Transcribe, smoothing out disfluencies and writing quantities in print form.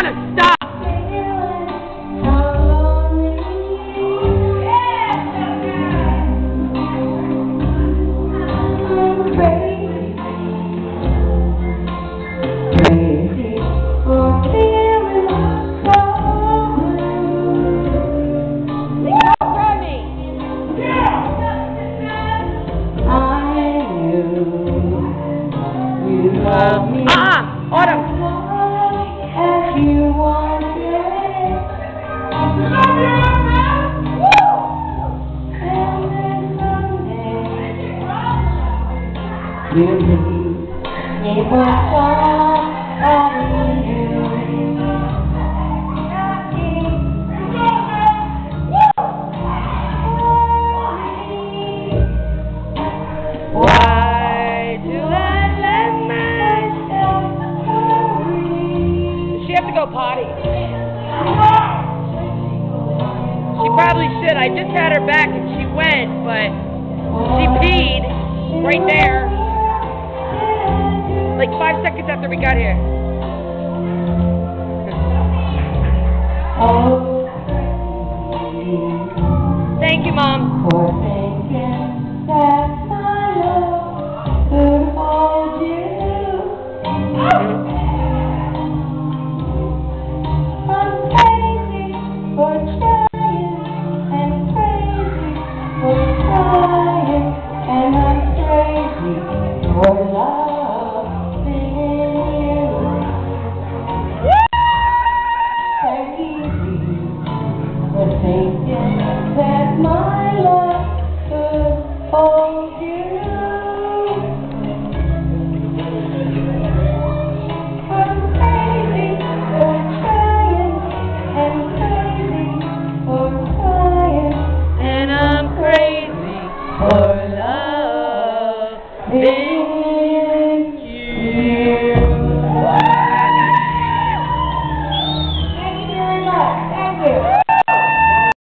gotta stop. Autumn. If you want it, you need Why do I let myself worry? She have to go potty. She probably should. I just had her back and she went, but she peed right there. Like 5 seconds after we got here. Thank you, Mom. for thinking that my love could hold you. I'm crazy for trying and crazy for trying, and I'm crazy for loving you. Crazy for thinking that my love could hold you. I'm crazy for trying and crazy for trying, And I'm crazy for loving